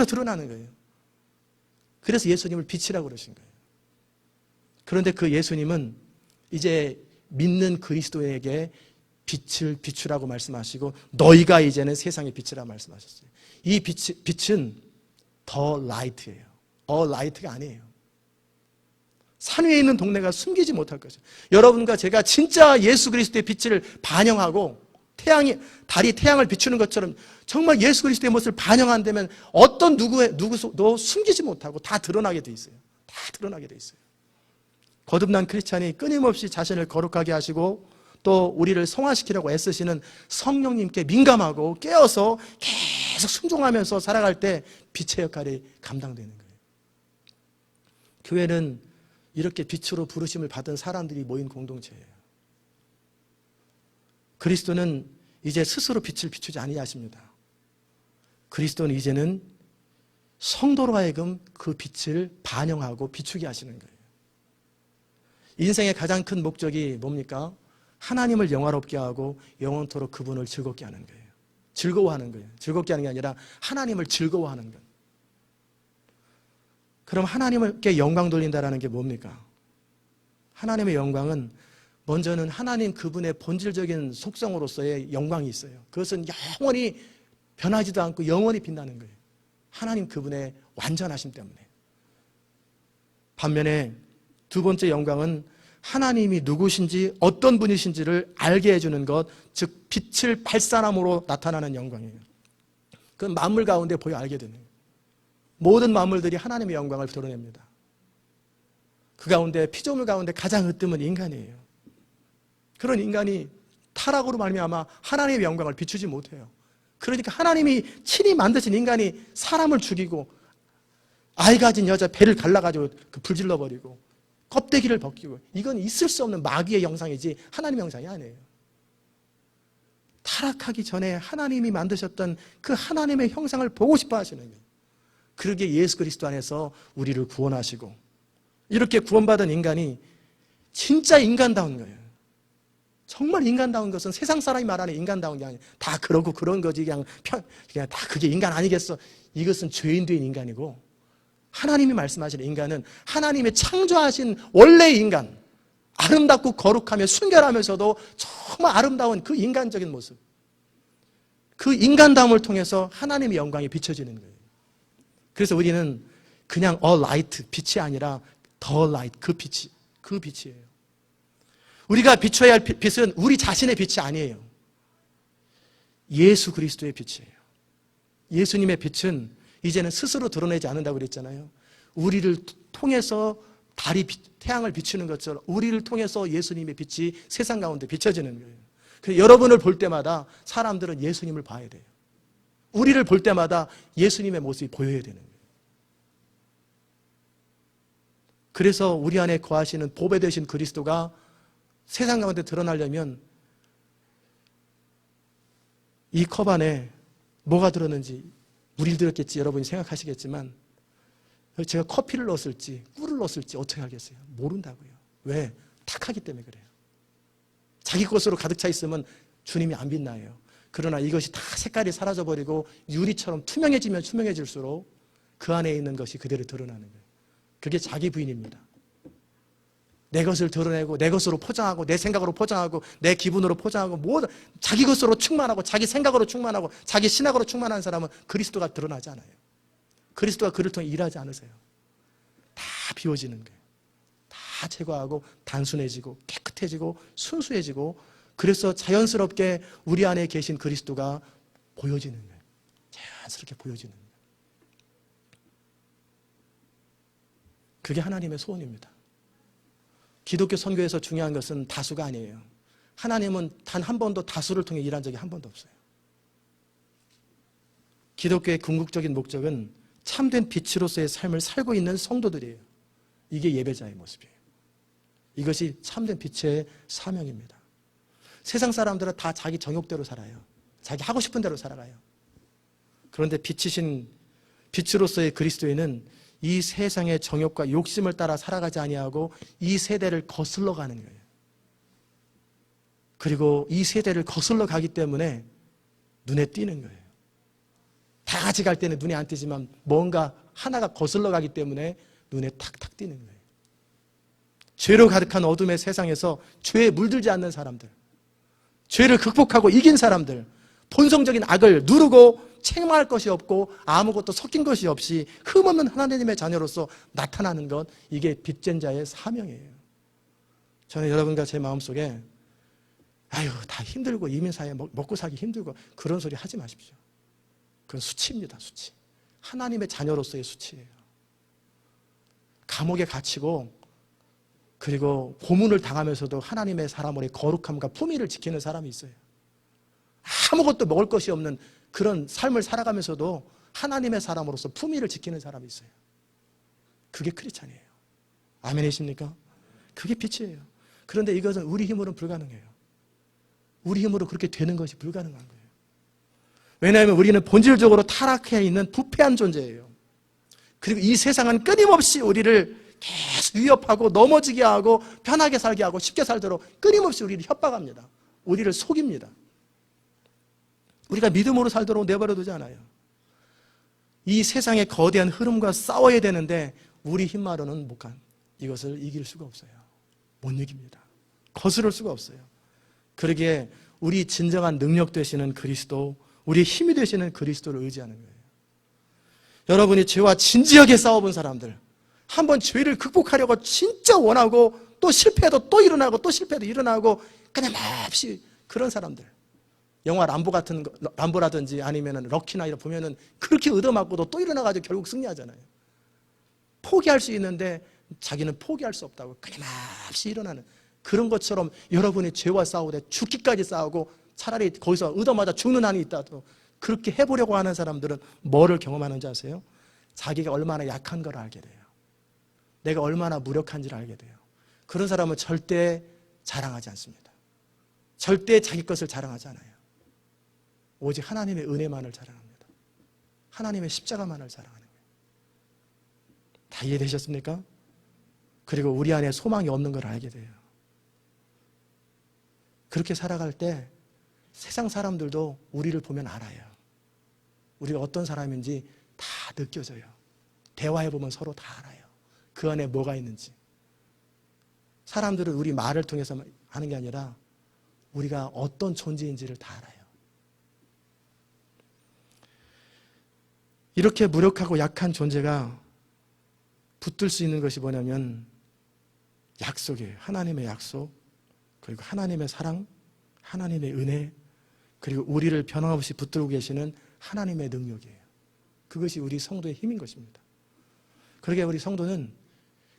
드러나는 거예요. 그래서 예수님을 빛이라고 그러신 거예요. 그런데 그 예수님은 이제 믿는 그리스도에게 빛을 비추라고 말씀하시고 너희가 이제는 세상의 빛이라고 말씀하셨어요. 이 빛은 더 라이트예요. 라이트가 아니에요. 산 위에 있는 동네가 숨기지 못할 것이에요. 여러분과 제가 진짜 예수 그리스도의 빛을 반영하고 달이 태양을 비추는 것처럼 정말 예수 그리스도의 모습을 반영한다면 어떤 누구도 숨기지 못하고 다 드러나게 돼 있어요. 다 드러나게 돼 있어요. 거듭난 크리스찬이 끊임없이 자신을 거룩하게 하시고 또 우리를 성화시키려고 애쓰시는 성령님께 민감하고 깨어서 계속 순종하면서 살아갈 때 빛의 역할이 감당되는 거예요. 교회는 이렇게 빛으로 부르심을 받은 사람들이 모인 공동체예요. 그리스도는 이제 스스로 빛을 비추지 아니하십니다. 그리스도는 이제는 성도로 하여금 그 빛을 반영하고 비추게 하시는 거예요. 인생의 가장 큰 목적이 뭡니까? 하나님을 영화롭게 하고 영원토록 그분을 즐겁게 하는 거예요. 즐거워하는 거예요. 즐겁게 하는 게 아니라 하나님을 즐거워하는 것. 그럼 하나님께 영광 돌린다라는 게 뭡니까? 하나님의 영광은 먼저는 하나님 그분의 본질적인 속성으로서의 영광이 있어요. 그것은 영원히 변하지도 않고 영원히 빛나는 거예요. 하나님 그분의 완전하심 때문에. 반면에 두 번째 영광은 하나님이 누구신지 어떤 분이신지를 알게 해주는 것, 즉 빛을 발산함으로 나타나는 영광이에요. 그건 만물 가운데 보여 알게 되는 거예요. 모든 만물들이 하나님의 영광을 드러냅니다. 그 가운데 피조물 가운데 가장 으뜸은 인간이에요. 그런 인간이 타락으로 말미암아 하나님의 영광을 비추지 못해요. 그러니까 하나님이 친히 만드신 인간이 사람을 죽이고 아이 가진 여자 배를 갈라가지고 불질러버리고 껍데기를 벗기고, 이건 있을 수 없는 마귀의 형상이지 하나님의 형상이 아니에요. 타락하기 전에 하나님이 만드셨던 그 하나님의 형상을 보고 싶어 하시는 거예요. 그러기에 예수 그리스도 안에서 우리를 구원하시고, 이렇게 구원받은 인간이 진짜 인간다운 거예요. 정말 인간다운 것은 세상 사람이 말하는 인간다운 게 아니에요. 다 그러고 그런 거지. 그냥 다 그게 인간 아니겠어. 이것은 죄인 된 인간이고 하나님이 말씀하시는 인간은 하나님의 창조하신 원래의 인간, 아름답고 거룩하며 순결하면서도 정말 아름다운 그 인간적인 모습, 그 인간다움을 통해서 하나님의 영광이 비춰지는 거예요. 그래서 우리는 그냥 a light, 빛이 아니라 the light, 그 빛이에요. 우리가 비춰야 할 빛은 우리 자신의 빛이 아니에요. 예수 그리스도의 빛이에요. 예수님의 빛은 이제는 스스로 드러내지 않는다고 그랬잖아요. 우리를 통해서 태양을 비추는 것처럼 우리를 통해서 예수님의 빛이 세상 가운데 비춰지는 거예요. 그래서 여러분을 볼 때마다 사람들은 예수님을 봐야 돼요. 우리를 볼 때마다 예수님의 모습이 보여야 되는 거예요. 그래서 우리 안에 거하시는 보배 되신 그리스도가 세상 가운데 드러나려면 이 컵 안에 뭐가 들었는지 물이 들었겠지 여러분이 생각하시겠지만 제가 커피를 넣었을지 꿀을 넣었을지 어떻게 알겠어요? 모른다고요. 왜? 탁하기 때문에 그래요. 자기 것으로 가득 차 있으면 주님이 안 빛나요. 그러나 이것이 다 색깔이 사라져버리고 유리처럼 투명해지면 투명해질수록 그 안에 있는 것이 그대로 드러나는 거예요. 그게 자기 부인입니다. 내 것을 드러내고 내 것으로 포장하고 내 생각으로 포장하고 내 기분으로 포장하고 모든 자기 것으로 충만하고 자기 생각으로 충만하고 자기 신학으로 충만한 사람은 그리스도가 드러나지 않아요. 그리스도가 그를 통해 일하지 않으세요. 다 비워지는 거예요. 다 제거하고 단순해지고 깨끗해지고 순수해지고 그래서 자연스럽게 우리 안에 계신 그리스도가 보여지는 거예요. 자연스럽게 보여지는 거예요. 그게 하나님의 소원입니다. 기독교 선교에서 중요한 것은 다수가 아니에요. 하나님은 단 한 번도 다수를 통해 일한 적이 한 번도 없어요. 기독교의 궁극적인 목적은 참된 빛으로서의 삶을 살고 있는 성도들이에요. 이게 예배자의 모습이에요. 이것이 참된 빛의 사명입니다. 세상 사람들은 다 자기 정욕대로 살아요. 자기 하고 싶은 대로 살아가요. 그런데 빛이신 빛으로서의 그리스도인은 이 세상의 정욕과 욕심을 따라 살아가지 아니하고 이 세대를 거슬러 가는 거예요. 그리고 이 세대를 거슬러 가기 때문에 눈에 띄는 거예요. 다 같이 갈 때는 눈에 안 띄지만 뭔가 하나가 거슬러 가기 때문에 눈에 탁탁 띄는 거예요. 죄로 가득한 어둠의 세상에서 죄에 물들지 않는 사람들, 죄를 극복하고 이긴 사람들, 본성적인 악을 누르고 책망할 것이 없고 아무것도 섞인 것이 없이 흠없는 하나님의 자녀로서 나타나는 것, 이게 빛된 자의 사명이에요. 저는 여러분과 제 마음속에 아유 다 힘들고 이민사회 먹고 살기 힘들고 그런 소리 하지 마십시오. 그건 수치입니다. 수치. 하나님의 자녀로서의 수치예요. 감옥에 갇히고 그리고 고문을 당하면서도 하나님의 사람으로의 거룩함과 품위를 지키는 사람이 있어요. 아무것도 먹을 것이 없는 그런 삶을 살아가면서도 하나님의 사람으로서 품위를 지키는 사람이 있어요. 그게 크리스찬이에요. 아멘이십니까? 그게 빛이에요. 그런데 이것은 우리 힘으로는 불가능해요. 우리 힘으로 그렇게 되는 것이 불가능한 거예요. 왜냐하면 우리는 본질적으로 타락해 있는 부패한 존재예요. 그리고 이 세상은 끊임없이 우리를 계속 위협하고 넘어지게 하고 편하게 살게 하고 쉽게 살도록 끊임없이 우리를 협박합니다. 우리를 속입니다. 우리가 믿음으로 살도록 내버려 두지 않아요. 이 세상의 거대한 흐름과 싸워야 되는데 우리 힘만으로는 이것을 이길 수가 없어요. 못 이깁니다. 거스를 수가 없어요. 그러기에 우리 진정한 능력 되시는 그리스도, 우리의 힘이 되시는 그리스도를 의지하는 거예요. 여러분이 죄와 진지하게 싸워본 사람들, 한번 죄를 극복하려고 진짜 원하고 또 실패해도 또 일어나고 또 실패해도 일어나고 끊임없이 그런 사람들, 영화 람보라든지 아니면 럭키나 이런 보면은 그렇게 얻어맞고도 또 일어나가지고 결국 승리하잖아요. 포기할 수 있는데 자기는 포기할 수 없다고 끊임없이 일어나는 그런 것처럼 여러분이 죄와 싸우되 죽기까지 싸우고 차라리 거기서 얻어맞아 죽는 한이 있다도 그렇게 해보려고 하는 사람들은 뭐를 경험하는지 아세요? 자기가 얼마나 약한 걸 알게 돼요. 내가 얼마나 무력한지를 알게 돼요. 그런 사람은 절대 자랑하지 않습니다. 절대 자기 것을 자랑하지 않아요. 오직 하나님의 은혜만을 자랑합니다. 하나님의 십자가만을 자랑하는 거예요. 다 이해되셨습니까? 그리고 우리 안에 소망이 없는 걸 알게 돼요. 그렇게 살아갈 때 세상 사람들도 우리를 보면 알아요. 우리가 어떤 사람인지 다 느껴져요. 대화해보면 서로 다 알아요. 그 안에 뭐가 있는지. 사람들은 우리 말을 통해서 하는 게 아니라 우리가 어떤 존재인지를 다 알아요. 이렇게 무력하고 약한 존재가 붙들 수 있는 것이 뭐냐면 약속이에요. 하나님의 약속, 그리고 하나님의 사랑, 하나님의 은혜, 그리고 우리를 변함없이 붙들고 계시는 하나님의 능력이에요. 그것이 우리 성도의 힘인 것입니다. 그러게 우리 성도는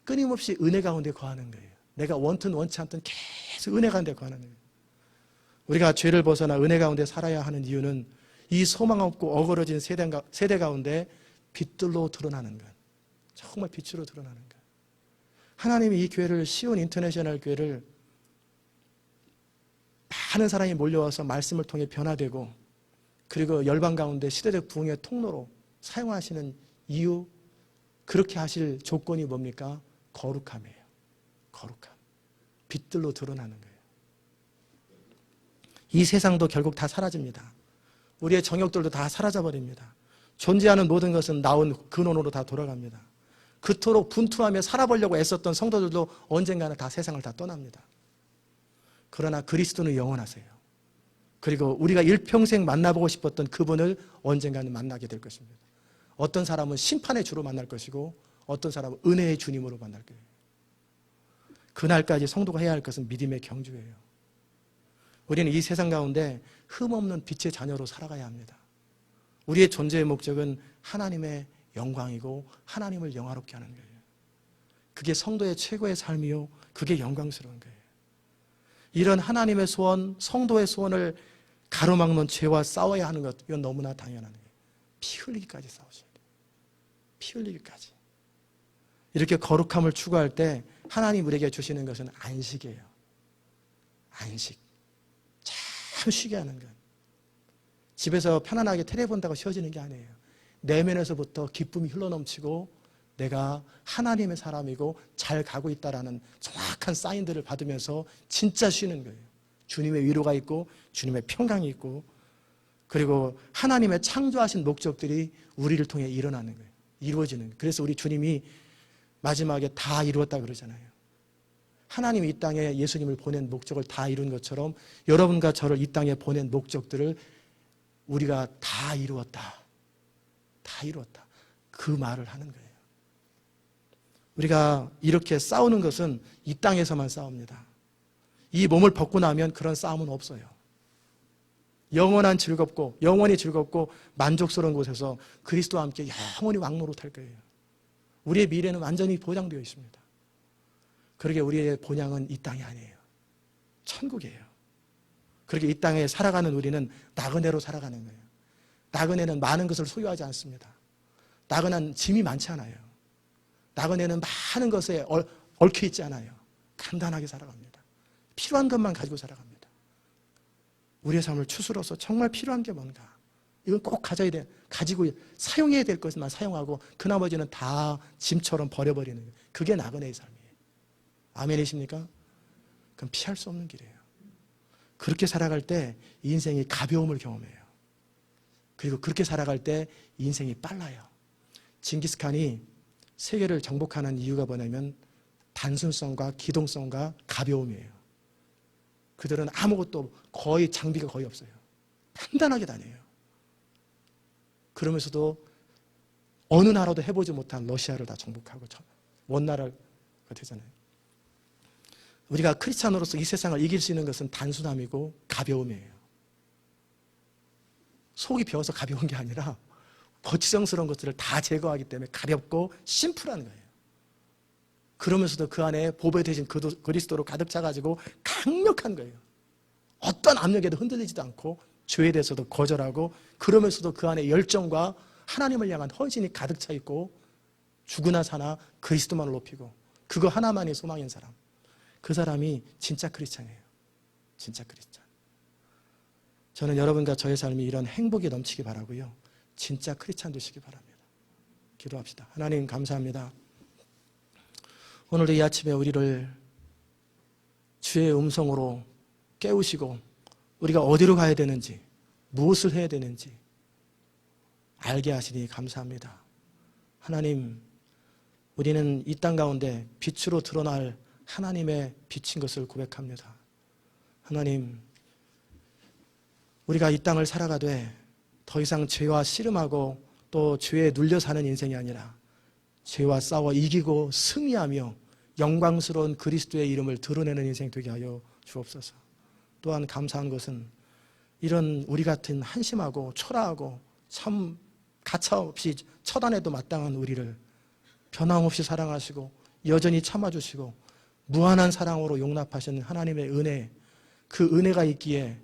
끊임없이 은혜 가운데 거하는 거예요. 내가 원튼 원치 않든 계속 은혜 가운데 거하는 거예요. 우리가 죄를 벗어나 은혜 가운데 살아야 하는 이유는 이 소망 없고 어그러진 세대 가운데 빛들로 드러나는 것. 정말 빛으로 드러나는 것. 하나님이 이 교회를, 시온 인터내셔널 교회를 많은 사람이 몰려와서 말씀을 통해 변화되고, 그리고 열방 가운데 시대적 부흥의 통로로 사용하시는 이유, 그렇게 하실 조건이 뭡니까? 거룩함이에요. 거룩함. 빛들로 드러나는 거예요. 이 세상도 결국 다 사라집니다. 우리의 정욕들도 다 사라져버립니다. 존재하는 모든 것은 나온 근원으로 다 돌아갑니다. 그토록 분투하며 살아보려고 애썼던 성도들도 언젠가는 다 세상을 다 떠납니다. 그러나 그리스도는 영원하세요. 그리고 우리가 일평생 만나보고 싶었던 그분을 언젠가는 만나게 될 것입니다. 어떤 사람은 심판의 주로 만날 것이고 어떤 사람은 은혜의 주님으로 만날 거예요. 그날까지 성도가 해야 할 것은 믿음의 경주예요. 우리는 이 세상 가운데 흠없는 빛의 자녀로 살아가야 합니다. 우리의 존재의 목적은 하나님의 영광이고 하나님을 영화롭게 하는 거예요. 그게 성도의 최고의 삶이요, 그게 영광스러운 거예요. 이런 하나님의 소원, 성도의 소원을 가로막는 죄와 싸워야 하는 것, 이건 너무나 당연한 거예요. 피 흘리기까지 싸우셔야 돼요. 피 흘리기까지. 이렇게 거룩함을 추구할 때 하나님 우리에게 주시는 것은 안식이에요. 안식. 참 쉬게 하는 것. 집에서 편안하게 텔레 본다고 쉬어지는 게 아니에요. 내면에서부터 기쁨이 흘러넘치고 내가 하나님의 사람이고 잘 가고 있다라는 정확한 사인들을 받으면서 진짜 쉬는 거예요. 주님의 위로가 있고 주님의 평강이 있고, 그리고 하나님의 창조하신 목적들이 우리를 통해 일어나는 거예요. 이루어지는 거예요. 그래서 우리 주님이 마지막에 다 이루었다 그러잖아요. 하나님이 이 땅에 예수님을 보낸 목적을 다 이룬 것처럼 여러분과 저를 이 땅에 보낸 목적들을 우리가 다 이루었다. 다 이루었다. 그 말을 하는 거예요. 우리가 이렇게 싸우는 것은 이 땅에서만 싸웁니다. 이 몸을 벗고 나면 그런 싸움은 없어요. 영원히 즐겁고 만족스러운 곳에서 그리스도와 함께 영원히 왕노릇할 거예요. 우리의 미래는 완전히 보장되어 있습니다. 그러게 우리의 본향은 이 땅이 아니에요. 천국이에요. 그렇게 이 땅에 살아가는 우리는 나그네로 살아가는 거예요. 나그네는 많은 것을 소유하지 않습니다. 나그네는 짐이 많지 않아요. 나그네는 많은 것에 얽혀 있지 않아요. 간단하게 살아갑니다. 필요한 것만 가지고 살아갑니다. 우리의 삶을 추스러서 정말 필요한 게 뭔가, 이건 꼭 가지고 사용해야 될 것만 사용하고 그 나머지는 다 짐처럼 버려버리는 거예요. 그게 나그네의 삶이에요. 아멘이십니까? 그건 피할 수 없는 길이에요. 그렇게 살아갈 때 인생이 가벼움을 경험해요. 그리고 그렇게 살아갈 때 인생이 빨라요. 징기스칸이 세계를 정복하는 이유가 뭐냐면 단순성과 기동성과 가벼움이에요. 그들은 아무것도, 거의 장비가 거의 없어요. 단단하게 다녀요. 그러면서도 어느 나라도 해보지 못한 러시아를 다 정복하고 원나라가 되잖아요. 우리가 크리스찬으로서 이 세상을 이길 수 있는 것은 단순함이고 가벼움이에요. 속이 비어서 가벼운 게 아니라 거치장스러운 것들을 다 제거하기 때문에 가볍고 심플한 거예요. 그러면서도 그 안에 보배 되신 그리스도로 가득 차가지고 강력한 거예요. 어떤 압력에도 흔들리지도 않고 죄에 대해서도 거절하고, 그러면서도 그 안에 열정과 하나님을 향한 헌신이 가득 차 있고, 죽으나 사나 그리스도만을 높이고 그거 하나만이 소망인 사람, 그 사람이 진짜 크리스찬이에요. 진짜 크리스찬. 저는 여러분과 저의 삶이 이런 행복이 넘치기 바라고요, 진짜 크리스찬 되시기 바랍니다. 기도합시다. 하나님 감사합니다. 오늘도 이 아침에 우리를 주의 음성으로 깨우시고 우리가 어디로 가야 되는지, 무엇을 해야 되는지 알게 하시니 감사합니다. 하나님, 우리는 이 땅 가운데 빛으로 드러날 하나님의 빛인 것을 고백합니다. 하나님, 우리가 이 땅을 살아가되 더 이상 죄와 씨름하고 또 죄에 눌려 사는 인생이 아니라 죄와 싸워 이기고 승리하며 영광스러운 그리스도의 이름을 드러내는 인생 되게 하여 주옵소서. 또한 감사한 것은 이런 우리 같은 한심하고 초라하고 참 가차없이 처단해도 마땅한 우리를 변함없이 사랑하시고 여전히 참아주시고 무한한 사랑으로 용납하시는 하나님의 은혜, 그 은혜가 있기에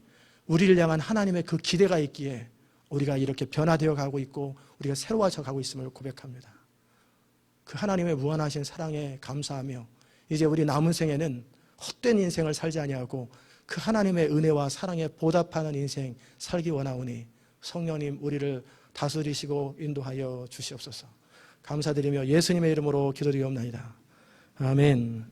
우리를 향한 하나님의 그 기대가 있기에 우리가 이렇게 변화되어 가고 있고 우리가 새로워져 가고 있음을 고백합니다. 그 하나님의 무한하신 사랑에 감사하며 이제 우리 남은 생에는 헛된 인생을 살지 아니하고 그 하나님의 은혜와 사랑에 보답하는 인생 살기 원하오니 성령님 우리를 다스리시고 인도하여 주시옵소서. 감사드리며 예수님의 이름으로 기도드리옵나이다. 아멘.